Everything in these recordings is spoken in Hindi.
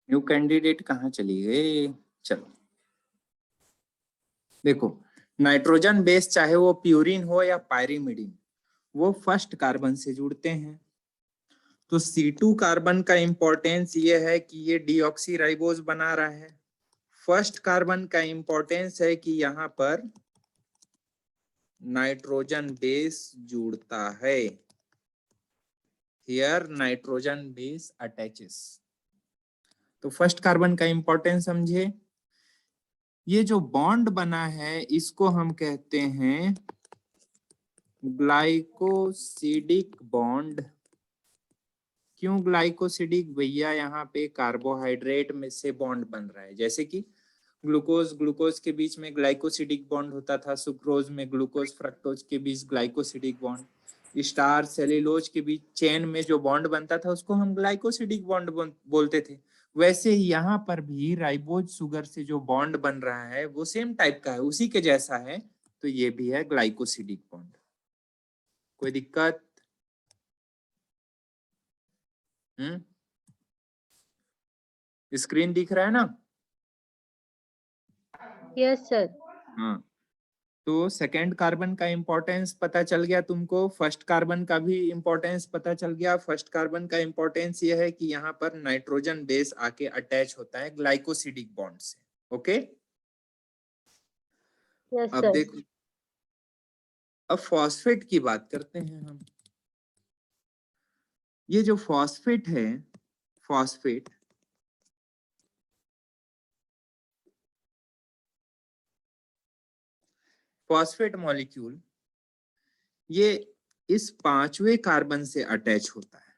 न्यू कैंडिडेट कहाँ चली गई? चलो देखो, नाइट्रोजन बेस चाहे वो प्यूरिन हो या पायरिमिडिन, वो फर्स्ट कार्बन से जुड़ते हैं। तो C2 कार्बन का इंपॉर्टेंस ये है कि ये डीऑक्सीराइबोज बना रहा है। फर्स्ट कार्बन का इंपॉर्टेंस है कि यहाँ पर नाइट्रोजन बेस जुड़ता है। Here nitrogen base attaches. तो फर्स्ट कार्बन का इंपॉर्टेंस समझे। ये जो बॉन्ड बना है इसको हम कहते हैं ग्लाइकोसिडिक बॉन्ड। क्यों ग्लाइकोसिडिक भैया? यहाँ पे कार्बोहाइड्रेट में से बॉन्ड बन रहा है, जैसे कि ग्लूकोज के बीच में ग्लाइकोसिडिक बॉन्ड होता था, सुक्रोज में ग्लूकोज फ्रक्टोज के बीच ग्लाइकोसिडिक बॉन्ड, स्टार सेल्यूलोज के बीच चेन में जो बॉन्ड बनता था उसको हम ग्लाइकोसिडिक बॉन्ड बोलते थे। वैसे ही यहाँ पर भी राइबोज शुगर से जो बॉन्ड बन रहा है वो सेम टाइप का है, उसी के जैसा है। तो ये भी है ग्लाइकोसिडिक बॉन्ड। कोई दिक्कत? स्क्रीन दिख रहा है ना? Yes sir. हाँ, तो सेकेंड कार्बन का इंपॉर्टेंस पता चल गया तुमको, फर्स्ट कार्बन का भी इंपॉर्टेंस पता चल गया। फर्स्ट कार्बन का इंपॉर्टेंस ये है कि यहाँ पर नाइट्रोजन बेस आके अटैच होता है ग्लाइकोसिडिक बॉन्ड से। ओके, यस अब सर। देखो, अब फॉस्फेट की बात करते हैं हम। ये जो फॉस्फेट है, फॉस्फेट फॉस्फेट मॉलिक्यूल ये इस पांचवें कार्बन से अटैच होता है।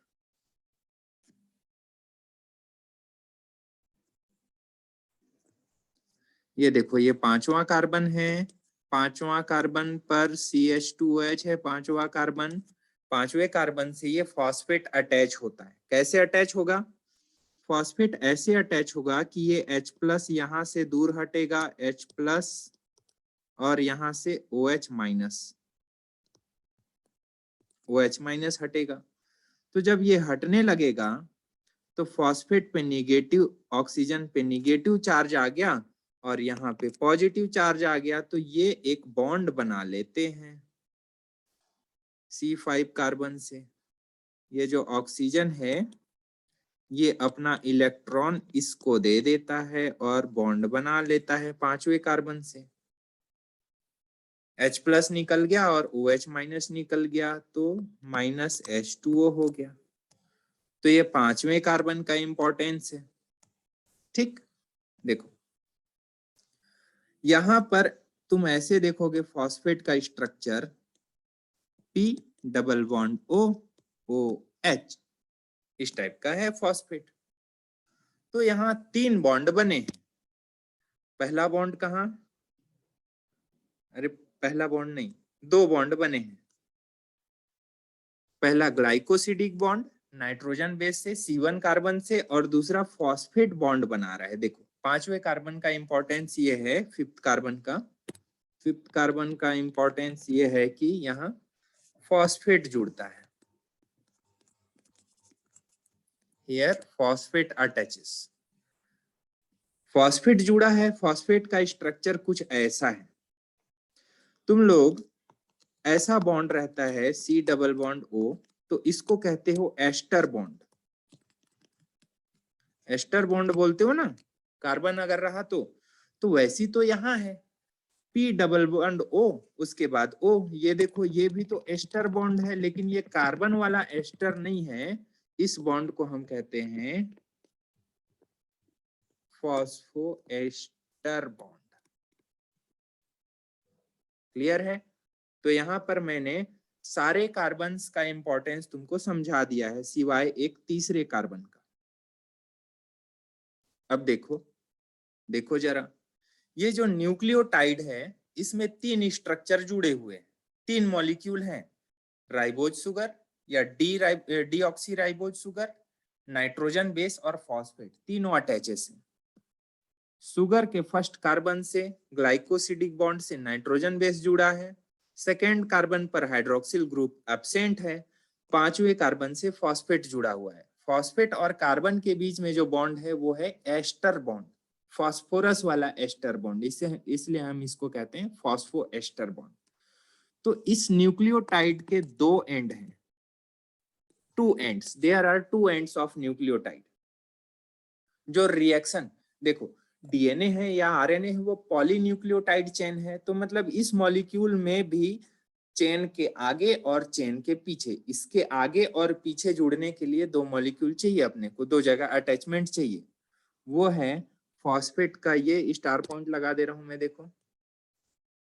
ये देखो, ये पांचवा कार्बन है। पांचवा कार्बन पर CH2OH है। पांचवा कार्बन, पांचवें कार्बन से ये फॉस्फेट अटैच होता है। कैसे अटैच होगा? फॉस्फेट ऐसे अटैच होगा कि ये H+ यहां से दूर हटेगा, H+ और यहां से OH- हटेगा। तो जब ये हटने लगेगा तो फॉस्फेट पे निगेटिव, ऑक्सीजन पे निगेटिव चार्ज आ गया और यहाँ पे पॉजिटिव चार्ज आ गया, तो ये एक बॉन्ड बना लेते हैं C5 कार्बन से। ये जो ऑक्सीजन है ये अपना इलेक्ट्रॉन इसको दे देता है और बॉन्ड बना लेता है पांचवें कार्बन से। H+ निकल गया और OH- निकल गया, तो -H2O हो गया। तो ये पांचवें कार्बन का इंपॉर्टेंस है। ठीक, देखो यहां पर तुम ऐसे देखोगे फॉस्फेट का structure P double bond OH, इस टाइप का है फॉस्फेट। तो यहाँ 3 बॉन्ड बने। पहला बॉन्ड कहाँ? अरे पहला बॉन्ड नहीं, 2 बॉन्ड बने हैं। पहला ग्लाइकोसिडिक बॉन्ड नाइट्रोजन बेस से C1 कार्बन से, और दूसरा फॉस्फेट बॉन्ड बना रहा है। देखो पांचवें कार्बन का इंपॉर्टेंस ये है, फिफ्थ कार्बन का इंपॉर्टेंस ये है कि यहाँ फॉस्फेट जुड़ता है। Here phosphate attaches। फॉस्फेट जुड़ा है। फॉस्फेट का स्ट्रक्चर कुछ ऐसा है। तुम लोग ऐसा बॉन्ड रहता है C डबल बॉन्ड O, तो इसको कहते हो एस्टर बॉन्ड। एस्टर बॉन्ड बोलते हो ना, कार्बन अगर रहा तो वैसी तो यहाँ है P डबल बॉन्ड O, उसके बाद O। ये देखो, ये भी तो एस्टर बॉन्ड है, लेकिन ये कार्बन वाला एस्टर नहीं है। इस बॉन्ड को हम कहते हैं फॉस्फोएस्टर बॉन्ड। क्लियर है? तो यहां पर मैंने सारे कार्बन्स का इंपॉर्टेंस तुमको समझा दिया है, सिवाय एक तीसरे कार्बन का। अब देखो, देखो जरा, ये जो न्यूक्लियोटाइड है इसमें 3 स्ट्रक्चर जुड़े हुए हैं, 3 मॉलिक्यूल हैं, राइबोज शुगर या deoxy ribose sugar, nitrogen base और फॉस्फेट, तीनों अटैचेस हैं। शुगर के फर्स्ट कार्बन से ग्लाइकोसिडिक बॉन्ड से नाइट्रोजन बेस जुड़ा है, सेकेंड कार्बन पर हाइड्रोक्सिल ग्रुप एब्सेंट है, 5वें कार्बन से फॉस्फेट जुड़ा हुआ है। फॉस्फेट और कार्बन के बीच में जो बॉन्ड है वो है एस्टर बॉन्ड, फास्फोरस वाला एस्टर बॉन्ड, इसलिए हम इसको कहते हैं फॉस्फो एस्टर बॉन्ड। तो इस न्यूक्लियोटाइड के 2 एंड हैं, 2 ends, there are 2 ends of nucleotide. जो रिएक्शन, देखो डीएनए है या आरएनए है वो पॉलीन्यूक्लियोटाइड चेन है, तो मतलब इस मॉलिक्यूल में भी चेन के आगे और चेन के पीछे, इसके आगे और पीछे जुड़ने के लिए 2 मॉलिक्यूल चाहिए, अपने को 2 जगह अटैचमेंट चाहिए, वो है फॉस्फेट का, ये स्टार पॉइंट लगा दे रहा हूं मैं, देखो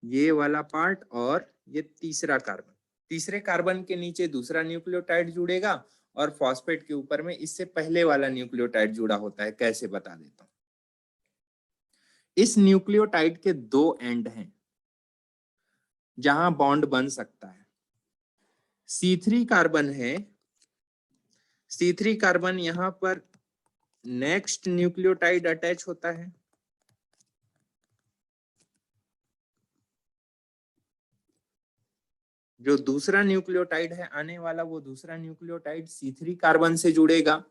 ये वाला पार्ट और ये तीसरा कार्बन, तीसरे कार्बन के नीचे दूसरा न्यूक्लियोटाइड जुड़ेगा और फॉस्फेट के ऊपर में इससे पहले वाला न्यूक्लियोटाइड जुड़ा होता है। कैसे बता देता हूं, इस न्यूक्लियोटाइड के 2 एंड हैं जहां बॉन्ड बन सकता है। C3 कार्बन है, C3 कार्बन यहां पर नेक्स्ट न्यूक्लियोटाइड अटैच होता है, जो दूसरा न्यूक्लियोटाइड है आने वाला, वो दूसरा न्यूक्लियोटाइड C3 कार्बन से जुड़ेगा।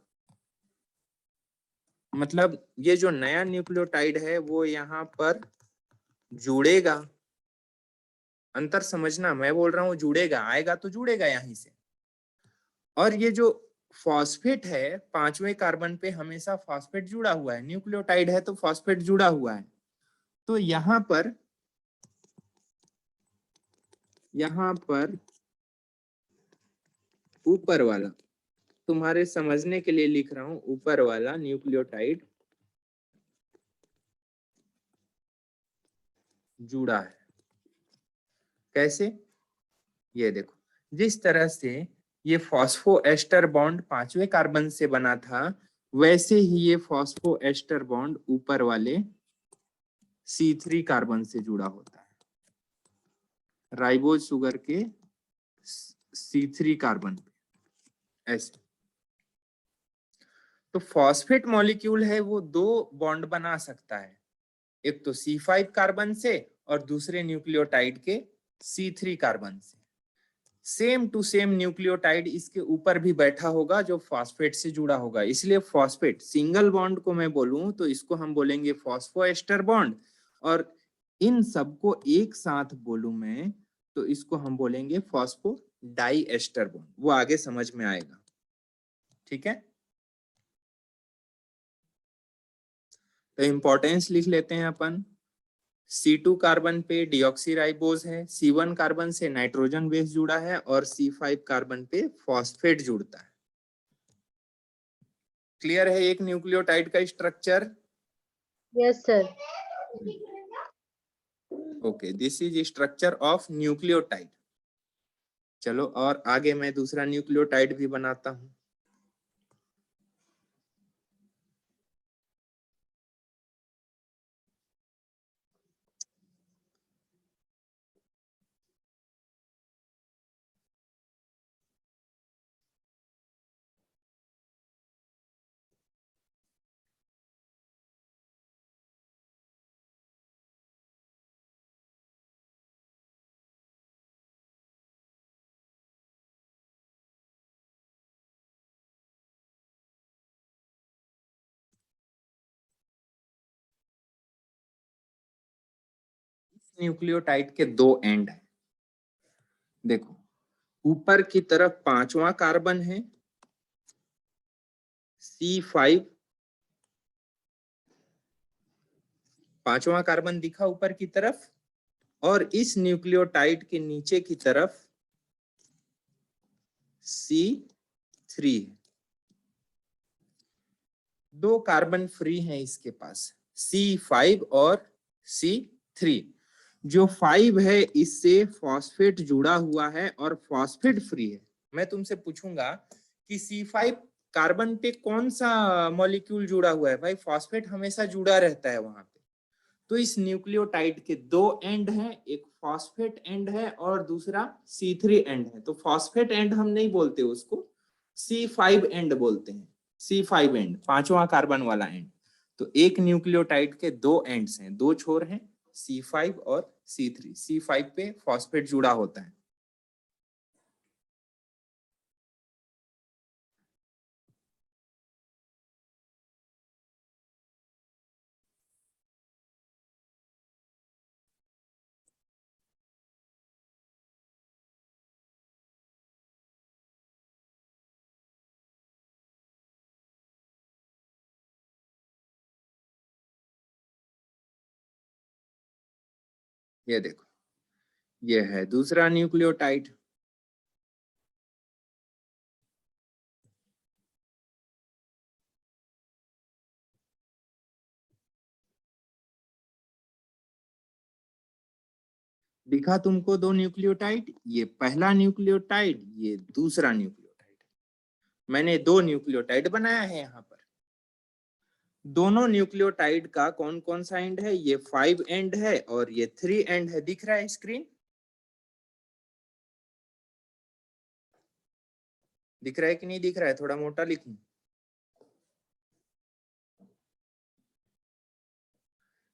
मतलब ये जो नया न्यूक्लियोटाइड है वो यहाँ पर जुड़ेगा, अंतर समझना, मैं बोल रहा हूँ जुड़ेगा, आएगा तो जुड़ेगा यहीं से। और ये जो फॉस्फेट है 5वें कार्बन पे हमेशा फॉस्फेट जुड़ा हुआ है, न्यूक्लियोटाइड है तो फॉस्फेट जुड़ा हुआ है, तो यहाँ पर ऊपर वाला, तुम्हारे समझने के लिए लिख रहा हूं, ऊपर वाला न्यूक्लियोटाइड जुड़ा है। कैसे, ये देखो, जिस तरह से ये फॉस्फो एस्टर बॉन्ड 5वें कार्बन से बना था, वैसे ही ये फॉस्फो एस्टर बॉन्ड ऊपर वाले C3 कार्बन से जुड़ा होता है, राइबोज शुगर के C3 कार्बन पे, ऐसे। तो फॉस्फेट मॉलिक्यूल है वो 2 बॉन्ड बना सकता है, एक तो C5 कार्बन से और दूसरे न्यूक्लियोटाइड के C3 कार्बन से। सेम टू सेम न्यूक्लियोटाइड इसके ऊपर भी बैठा होगा जो फॉस्फेट से जुड़ा होगा, इसलिए फॉस्फेट सिंगल बॉन्ड को मैं बोलूं तो इसको हम बोलेंगे फॉस्फोएस्टर बॉन्ड, और इन सबको एक साथ बोलूं मैं तो इसको हम बोलेंगे फॉस्फो डाई एस्टर बॉन्ड, वो आगे समझ में आएगा। ठीक है, तो इंपॉर्टेंस लिख लेते हैं अपन। C2 कार्बन पे डीऑक्सीराइबोज है, C1 कार्बन से नाइट्रोजन बेस जुड़ा है और C5 कार्बन पे फॉस्फेट जुड़ता है। क्लियर है एक न्यूक्लियोटाइड का structure? Yes sir. Okay, this is structure of nucleotide. चलो और आगे मैं दूसरा न्यूक्लियोटाइड भी बनाता हूं। न्यूक्लियोटाइड के 2 एंड है, देखो ऊपर की तरफ 5वां कार्बन है C5, 5वां कार्बन दिखा ऊपर की तरफ, और इस न्यूक्लियोटाइड के नीचे की तरफ C3 है, 2 कार्बन फ्री हैं इसके पास, C5 और C3। जो 5 है इससे फॉस्फेट जुड़ा हुआ है और फॉस्फेट फ्री है। मैं तुमसे पूछूंगा कि C5 कार्बन पे कौन सा मॉलिक्यूल जुड़ा हुआ है? भाई फॉस्फेट हमेशा जुड़ा रहता है वहां पे, तो इस न्यूक्लियोटाइड के दो एंड हैं, एक फॉस्फेट एंड है और दूसरा C3 एंड है। तो फॉस्फेट एंड हम नहीं बोलते उसको, C5 एंड बोलते हैं। C5 एंड, पांचवा कार्बन वाला एंड। तो एक न्यूक्लियोटाइड के दो एंड्स हैं, दो छोर हैं, C5 और C3। C5 पे फॉस्फेट जुड़ा होता है। ये देखो, ये है दूसरा न्यूक्लियोटाइड। दिखा तुमको दो न्यूक्लियोटाइड, ये पहला न्यूक्लियोटाइड, ये दूसरा न्यूक्लियोटाइड। मैंने दो न्यूक्लियोटाइड बनाया है यहाँ पर। दोनों न्यूक्लियोटाइड का कौन कौन सा एंड है? ये 5 एंड है और ये 3 एंड है। दिख रहा है स्क्रीन? दिख रहा है कि नहीं दिख रहा है? थोड़ा मोटा लिखूं?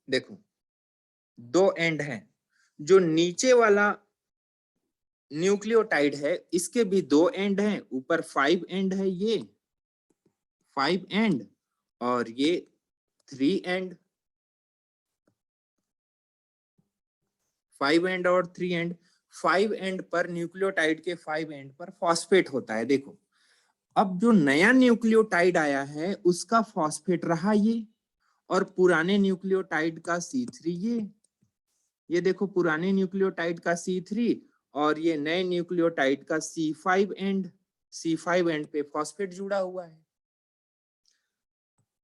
देखो, दो एंड है। जो नीचे वाला न्यूक्लियोटाइड है इसके भी दो एंड हैं, ऊपर 5 एंड है, ये 5 एंड और ये 3 एंड। 5 एंड और 3 एंड। 5 एंड पर न्यूक्लियोटाइड के 5 एंड पर फॉस्फेट होता है। देखो, अब जो नया न्यूक्लियोटाइड आया है उसका फॉस्फेट रहा ये, और पुराने न्यूक्लियोटाइड का C3 ये देखो, पुराने न्यूक्लियोटाइड का C3 और ये नए न्यूक्लियोटाइड का C5 एंड। C5 एंड पे फॉस्फेट जुड़ा हुआ है।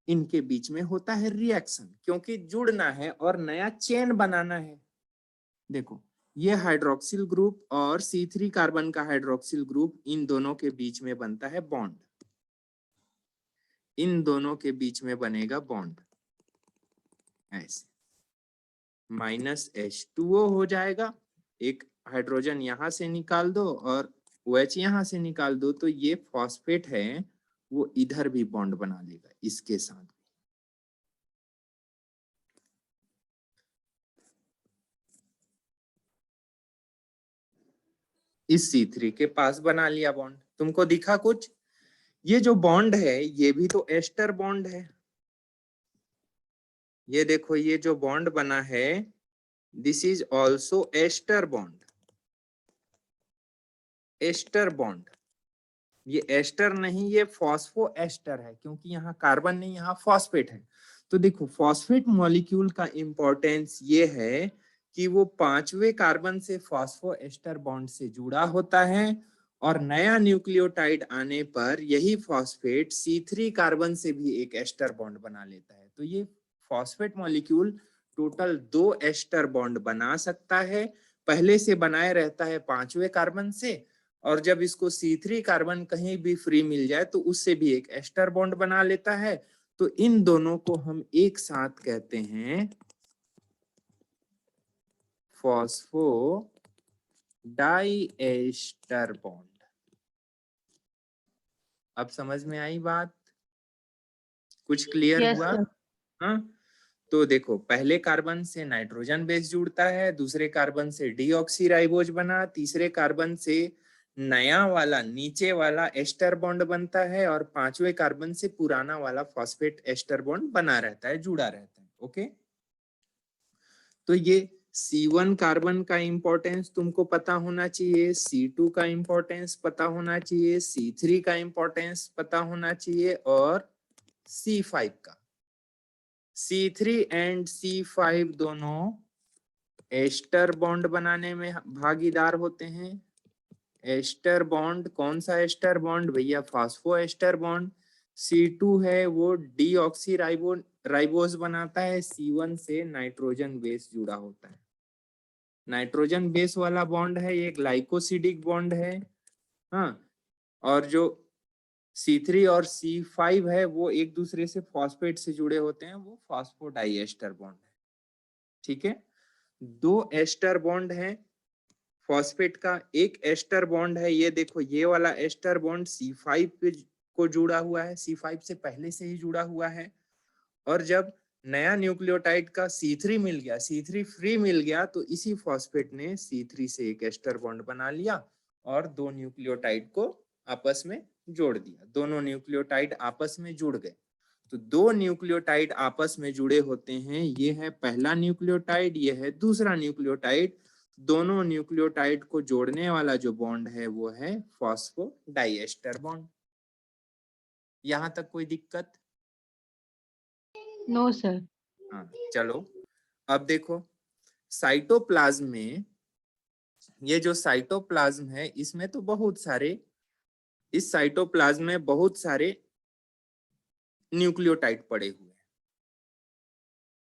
इनके बीच में होता है रिएक्शन, क्योंकि जुड़ना है और नया चेन बनाना है। देखो, ये हाइड्रोक्सिल ग्रुप और C3 कार्बन का हाइड्रोक्सिल ग्रुप, इन दोनों के बीच में बनता है बॉन्ड। इन दोनों के बीच में बनेगा बॉन्ड ऐसे, -H2O हो जाएगा। एक हाइड्रोजन यहां से निकाल दो और OH यहां से निकाल दो, तो ये फॉस्फेट है वो इधर भी बॉन्ड बना लेगा इसके साथ। इस C3 के पास बना लिया बॉन्ड। तुमको दिखा कुछ? ये जो बॉन्ड है ये भी तो एस्टर बॉन्ड है। ये देखो, ये जो बॉन्ड बना है this is also ester bond. Ester bond, ये एस्टर नहीं, ये फॉस्फो एस्टर है, क्योंकि यहाँ कार्बन नहीं, यहाँ फॉस्फेट है। तो देखो, फॉस्फेट मॉलिक्यूल का इंपॉर्टेंस ये है कि वो पांचवें कार्बन से फॉस्फो एस्टर बॉन्ड से जुड़ा होता है, और नया न्यूक्लियोटाइड आने पर यही फॉस्फेट C3 कार्बन से भी एक एस्टर बॉन्ड बना लेता है। तो ये phosphate molecule total 2 ester bond बना सकता है। पहले से बनाए रहता है पांचवें कार्बन से, और जब इसको C3 कार्बन कहीं भी फ्री मिल जाए तो उससे भी एक एस्टर बॉन्ड बना लेता है। तो इन दोनों को हम एक साथ कहते हैं फॉस्फो डाइएस्टर बॉन्ड। अब समझ में आई बात? कुछ क्लियर Yes, हुआ? sir. हाँ, तो देखो, पहले कार्बन से नाइट्रोजन बेस जुड़ता है, दूसरे कार्बन से डीऑक्सीराइबोज बना, तीसरे कार्बन से नया वाला नीचे वाला एस्टर बॉन्ड बनता है, और पांचवें कार्बन से पुराना वाला फॉस्फेट एस्टर बॉन्ड बना रहता है, जुड़ा रहता है। ओके, तो ये C1 कार्बन का इंपॉर्टेंस तुमको पता होना चाहिए, C2 का इंपॉर्टेंस पता होना चाहिए, C3 का इंपॉर्टेंस पता होना चाहिए, और C5 का। C3 एंड C5 दोनों एस्टर बॉन्ड बनाने में भागीदार होते हैं। एस्टर बॉन्ड, कौन सा एस्टर बॉन्ड भैया? Phospho ester bond. C2 है वो डीऑक्सी राइबोज बनाता है, C1 से नाइट्रोजन बेस जुड़ा होता है। नाइट्रोजन बेस वाला बॉन्ड है ये ग्लाइकोसिडिक बॉन्ड है। हाँ, और जो C3 और C5 है वो एक दूसरे से फॉस्फेट से जुड़े होते हैं, वो फॉस्फोडाइएस्टर बॉन्ड है। ठीक है, 2 एस्टर बॉन्ड है फॉस्फेट का, एक एस्टर बॉन्ड है, ये देखो ये वाला एस्टर बॉन्ड C5 पे को जुड़ा हुआ है, C5 से पहले से ही जुड़ा हुआ है। और जब नया न्यूक्लियोटाइड का C3 मिल गया, C3 फ्री मिल गया, तो इसी फॉस्फेट ने C3 से एक एस्टर बॉन्ड बना लिया और 2 न्यूक्लियोटाइड को आपस में जोड़ दिया, दोनों न्यूक्लियोटाइड आपस में जुड़ गए। तो 2 न्यूक्लियोटाइड आपस में जुड़े होते हैं, ये है पहला न्यूक्लियोटाइड, ये है दूसरा न्यूक्लियोटाइड। दोनों न्यूक्लियोटाइड को जोड़ने वाला जो बॉन्ड है वो है फॉस्फोडाइएस्टर बॉन्ड। यहां तक कोई दिक्कत? No sir. हाँ, चलो अब देखो साइटोप्लाज्म में, ये जो साइटोप्लाज्म है इसमें तो बहुत सारे, इस साइटोप्लाज्म में बहुत सारे न्यूक्लियोटाइड पड़े हुए हैं।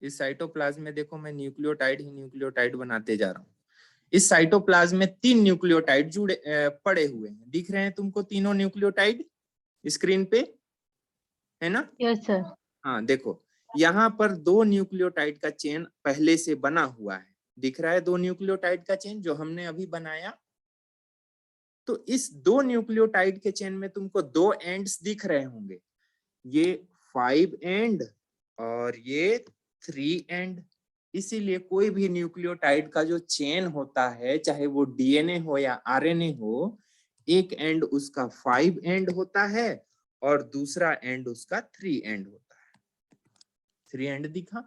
इस साइटोप्लाज्म में देखो मैं न्यूक्लियोटाइड ही न्यूक्लियोटाइड बनाते जा रहा हूँ। इस साइटोप्लाज्म में 3 न्यूक्लियोटाइड जुड़े पड़े हुए हैं, दिख रहे हैं तुमको तीनों न्यूक्लियोटाइड स्क्रीन पे, है ना? Yes sir. हाँ देखो, यहाँ पर 2 न्यूक्लियोटाइड का चेन पहले से बना हुआ है, दिख रहा है 2 न्यूक्लियोटाइड का चेन जो हमने अभी बनाया। तो इस 2 न्यूक्लियोटाइड के चेन में तुमको 2 एंड्स दिख रहे होंगे, ये 5 एंड और ये 3 एंड। इसीलिए कोई भी न्यूक्लियोटाइड का जो चेन होता है, चाहे वो डीएनए हो या आरएनए हो, एक एंड उसका 5 एंड होता है और दूसरा एंड उसका 3 एंड होता है। 3 एंड दिखा?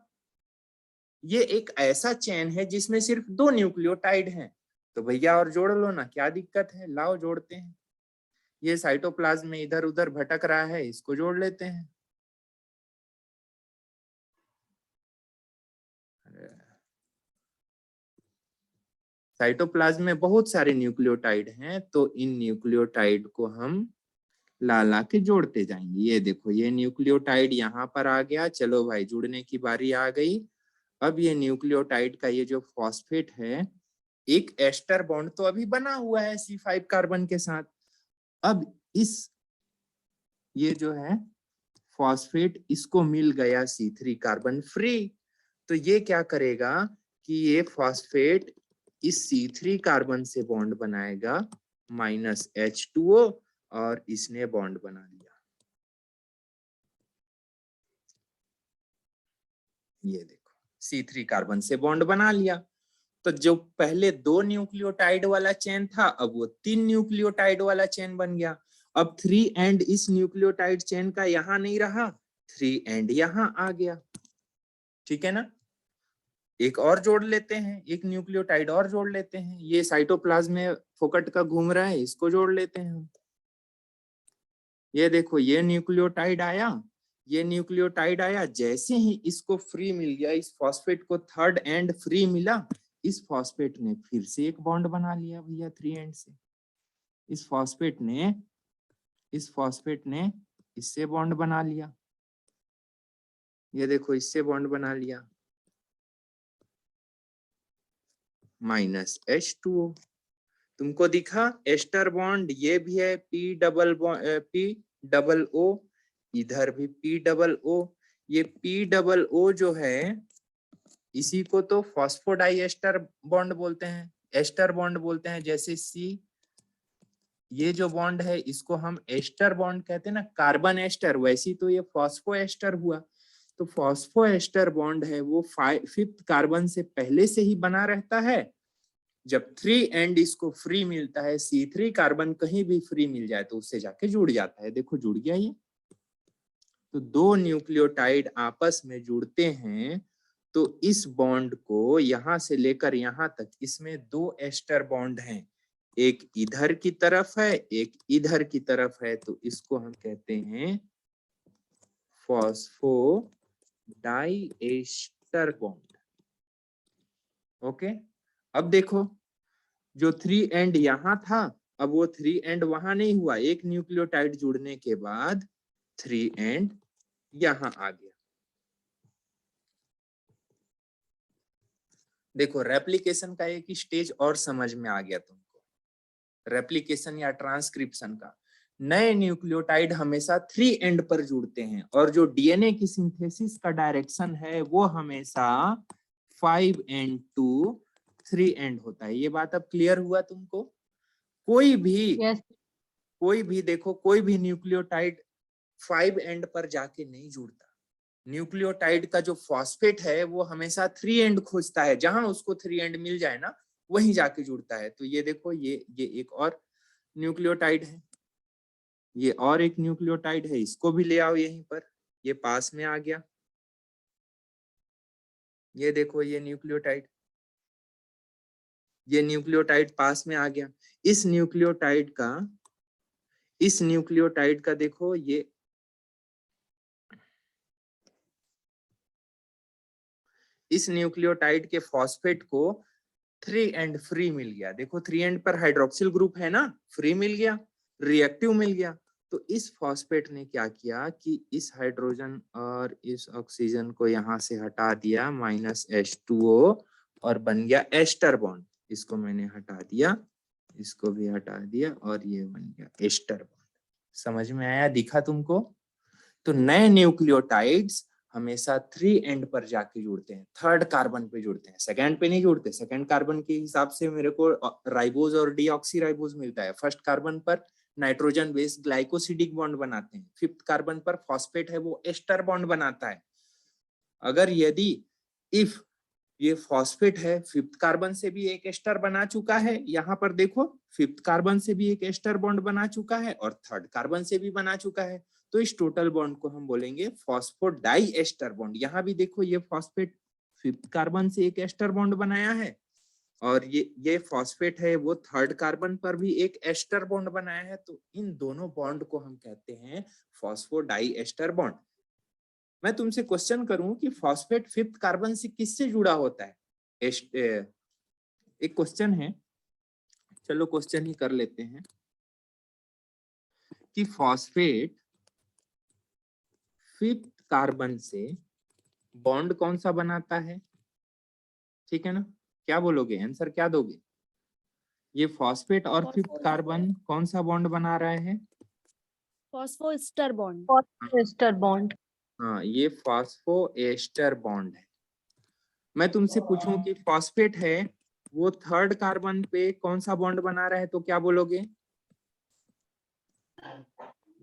ये एक ऐसा चेन है जिसमें सिर्फ 2 न्यूक्लियोटाइड हैं, तो भैया और जोड़ लो ना, क्या दिक्कत है, लाओ जोड़ते हैं। ये साइटोप्लाज्म में इधर उधर भटक रहा है, इसको जोड़ लेते हैं। साइटोप्लाज्म में बहुत सारे न्यूक्लियोटाइड हैं, तो इन न्यूक्लियोटाइड को हम ला ला के जोड़ते जाएंगे। ये देखो ये न्यूक्लियोटाइड यहाँ पर आ गया, चलो भाई जुड़ने की बारी आ गई। अब ये न्यूक्लियोटाइड का ये जो फॉस्फेट है, एक एस्टर बॉन्ड तो अभी बना हुआ है C5 कार्बन के साथ। अब इस ये जो है फॉस्फेट, इसको मिल गया C3 कार्बन फ्री, तो ये क्या करेगा कि ये फॉस्फेट इस C3 कार्बन से बॉन्ड बनाएगा -H2O और इसने बॉन्ड बना लिया। ये देखो C3 कार्बन से बॉन्ड बना लिया। तो जो पहले 2 न्यूक्लियोटाइड वाला चेन था, अब वो 3 न्यूक्लियोटाइड वाला चेन बन गया। अब 3 एंड इस न्यूक्लियोटाइड चेन का यहां नहीं रहा, 3 एंड यहां आ गया, ठीक है ना? एक और जोड़ लेते हैं, एक न्यूक्लियोटाइड और जोड़ लेते हैं। ये साइटोप्लाज्म में फोकट का घूम रहा है, इसको जोड़ लेते हैं। ये देखो ये न्यूक्लियोटाइड आया, ये न्यूक्लियोटाइड आया, जैसे ही इसको फ्री मिल गया, इस फॉस्फेट को 3rd एंड फ्री मिला, इस फॉस्फेट ने फिर से एक बॉन्ड बना लिया भैया 3 एंड से। इस फॉस्फेट ने इससे बॉन्ड बना लिया, ये देखो इससे बॉन्ड बना लिया -H2O। तुमको दिखा एस्टर बॉन्ड, ये भी है P_O, इधर भी P_O। ये P_O जो है, इसी को तो फॉस्फोडाइएस्टर बॉन्ड बोलते हैं, एस्टर बॉन्ड बोलते हैं। जैसे C, ये जो बॉन्ड है इसको हम एस्टर बॉन्ड कहते हैं ना, कार्बन एस्टर, वैसी तो ये फॉस्फो एस्टर हुआ। तो फॉस्फो एस्टर बॉन्ड है वो 5th कार्बन से पहले से ही बना रहता है। जब 3 एंड इसको फ्री मिलता है, C3 कार्बन कहीं भी फ्री मिल जाए तो उससे जाके जुड़ जाता है। देखो जुड़ गया ये। तो 2 न्यूक्लियोटाइड आपस में जुड़ते हैं, तो इस बॉन्ड को यहां से लेकर यहां तक, इसमें 2 एस्टर बॉन्ड हैं, एक इधर की तरफ है, एक इधर की तरफ है, तो इसको हम कहते हैं फॉस्फोडाइएस्टर बॉन्ड। ओके, अब देखो जो 3 एंड यहां था, अब वो 3 एंड वहां नहीं हुआ, एक न्यूक्लियोटाइड जुड़ने के बाद 3 एंड यहां आ गया। देखो रेप्लिकेशन का एक स्टेज और समझ में आ गया तुमको, रेप्लिकेशन या ट्रांसक्रिप्शन का। नए न्यूक्लियोटाइड हमेशा 3 एंड पर जुड़ते हैं, और जो डीएनए की सिंथेसिस का डायरेक्शन है वो हमेशा 5 एंड टू 3 एंड होता है। ये बात अब क्लियर हुआ तुमको? कोई भी देखो, कोई भी न्यूक्लियोटाइड 5 एंड पर जाके नहीं जुड़ता। न्यूक्लियोटाइड का जो फॉस्फेट है वो हमेशा 3 एंड खोजता है, जहां उसको 3 एंड मिल जाए ना वहीं जाके जुड़ता है। तो ये देखो, ये एक और न्यूक्लियोटाइड है, ये और एक न्यूक्लियोटाइड है, इसको भी ले आओ यहीं पर, ये पास में आ गया। ये देखो, ये न्यूक्लियोटाइड पास में आ गया। इस न्यूक्लियोटाइड का देखो, इस न्यूक्लियोटाइड के फॉस्फेट को 3 एंड फ्री मिल गया। देखो 3 एंड पर हाइड्रोक्सिल ग्रुप है ना, फ्री मिल गया, रिएक्टिव मिल गया। तो इस फॉस्फेट ने क्या किया कि इस हाइड्रोजन और इस ऑक्सीजन को यहाँ से हटा दिया, -H2O, और बन गया एस्टर बॉन्ड। इसको मैंने हटा दिया, इसको भी हटा दिया, और ये बन गया एस्टर बॉन्ड। समझ में आया? दिखा तुमको? तो नए न्यूक्लियोटाइड्स हमेशा 3 एंड पर जाके जुड़ते हैं, 3rd कार्बन पे जुड़ते हैं, 2nd पे नहीं जुड़ते। 2nd कार्बन के हिसाब से मेरे को राइबोज और डीऑक्सीराइबोज मिलता है। 1st कार्बन पर नाइट्रोजन बेस ग्लाइकोसिडिक बॉन्ड बनाते हैं। 5th कार्बन पर फॉस्फेट है, वो एस्टर बॉन्ड बनाता है। अगर यदि इफ ये फॉस्फेट है, 5th कार्बन से भी एक एस्टर बना चुका है, यहाँ पर देखो 5th कार्बन से भी एक एस्टर बॉन्ड बना चुका है और 3rd कार्बन से भी बना चुका है, तो इस टोटल बॉन्ड को हम बोलेंगे फॉस्फोडाई एस्टर बॉन्ड। यहाँ भी देखो, ये फॉस्फेट 5th कार्बन से एक एस्टर बॉन्ड बनाया है, और ये फॉस्फेट है वो 3rd कार्बन पर भी एक एस्टर बॉन्ड बनाया है। तो इन दोनों बॉन्ड को हम कहते हैं फॉस्फोडाई एस्टर बॉन्ड। मैं तुमसे क्वेश्चन करूं कि फॉस्फेट 5th कार्बन से किससे जुड़ा होता है? एक क्वेश्चन है, चलो क्वेश्चन ही कर लेते हैं कि फॉस्फेट 5th कार्बन से बॉन्ड कौन सा बनाता है? ठीक है ना? क्या बोलोगे, आंसर क्या दोगे? ये फॉस्फेट और 5th कार्बन कौन सा बॉन्ड बना रहा है? Phosphoester bond. Phosphoester bond. हाँ, ये फॉस्फोएस्टर बॉन्ड है। मैं तुमसे पूछूं कि फॉस्फेट है वो 3rd कार्बन पे कौन सा बॉन्ड बना रहा है, तो क्या बोलोगे?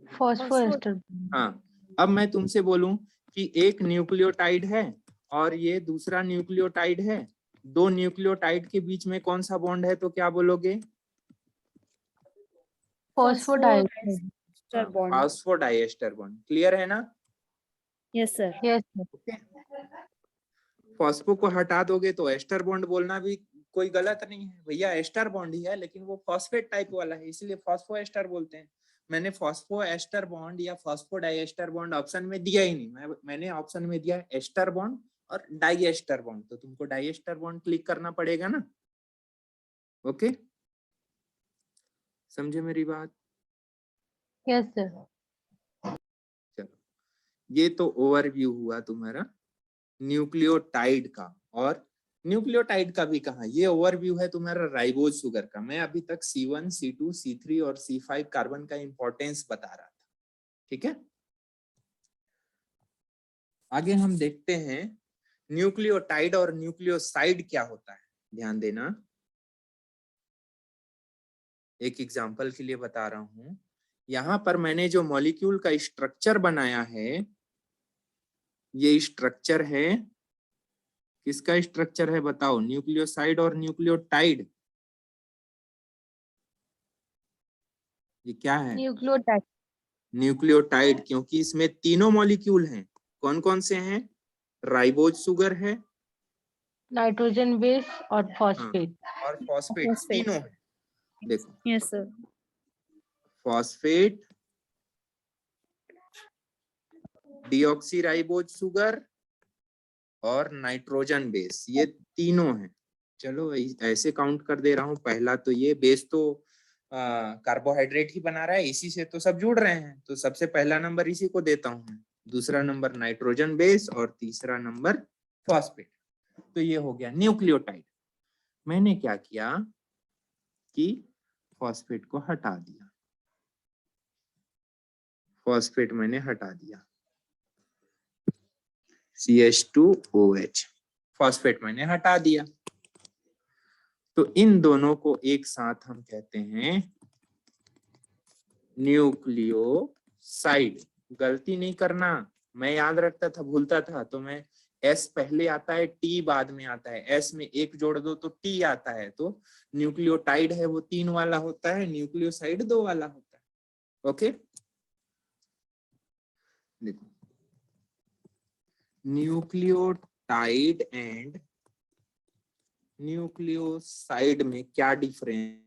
फॉस्फोएस्टर। हाँ, अब मैं तुमसे बोलूं कि एक न्यूक्लियोटाइड है और ये दूसरा न्यूक्लियोटाइड है, 2 न्यूक्लियोटाइड के बीच में कौन सा बॉन्ड है, तो क्या बोलोगे? Phosphodiester bond. Phosphodiester bond. Clear है ना? Yes sir. Yes sir. Phospho को हटा दोगे तो एस्टर बॉन्ड बोलना भी कोई गलत नहीं है भैया, एस्टर बॉन्ड ही है, लेकिन वो फॉस्फेट टाइप वाला है, इसलिए फॉस्फो एस्टर बोलते हैं। मैंने फॉस्फो एस्टर बॉन्ड या फॉस्फो डाइएस्टर बॉन्ड ऑप्शन में दिया ही नहीं, मैंने ऑप्शन में दिया एस्टर बॉन्ड और डाइएस्टर बॉन्ड। तो तुमको डाइएस्टर बॉन्ड क्लिक करना पड़ेगा ना। ओके, समझे मेरी बात? Yes sir. चलो, ये तो ओवरव्यू हुआ तुम्हारा न्यूक्लियोटाइड का। और न्यूक्लियोटाइड का भी कहा, ये ओवरव्यू है तुम्हारा राइबोज शुगर का। मैं अभी तक C1, C2, C3 और C5 कार्बन का इंपॉर्टेंस बता रहा था। ठीक है, आगे हम देखते हैं न्यूक्लियोटाइड और न्यूक्लियोसाइड क्या होता है। ध्यान देना, एक एग्जांपल के लिए बता रहा हूं। यहां पर मैंने जो मॉलिक्यूल का स्ट्रक्चर बनाया है, ये स्ट्रक्चर है, किसका स्ट्रक्चर है बताओ? न्यूक्लियोसाइड और न्यूक्लियोटाइड। ये क्या है? न्यूक्लियोटाइड। न्यूक्लियोटाइड, क्योंकि इसमें तीनों मॉलिक्यूल हैं। कौन कौन से हैं? राइबोज शुगर है, नाइट्रोजन बेस और फॉस्फेट। और फॉस्फेट, फॉस्फेट। तीनों है। देखो, yes sir. Phosphate, deoxyribose sugar और नाइट्रोजन बेस, ये तीनों हैं। चलो ऐसे काउंट कर दे रहा हूं। पहला तो ये बेस तो कार्बोहाइड्रेट ही बना रहा है, इसी से तो सब जुड़ रहे हैं, तो सबसे पहला नंबर इसी को देता हूं। दूसरा नंबर नाइट्रोजन बेस और तीसरा नंबर फॉस्फेट। तो ये हो गया न्यूक्लियोटाइड। मैंने क्या किया कि फॉस्फेट को हटा दिया, फॉस्फेट मैंने हटा दिया, CH2OH। फॉस्फेट मैंने हटा दिया। तो इन दोनों को एक साथ हम कहते हैं न्यूक्लियोसाइड। गलती नहीं करना, मैं याद रखता था, भूलता था, तो मैं एस पहले आता है, टी बाद में आता है। एस में एक जोड़ दो तो टी आता है। तो न्यूक्लियोटाइड है वो 3 वाला होता है, न्यूक्लियोसाइड 2 वाला होता है। ओके, देखो न्यूक्लियोटाइड एंड न्यूक्लियोसाइड में क्या डिफरेंस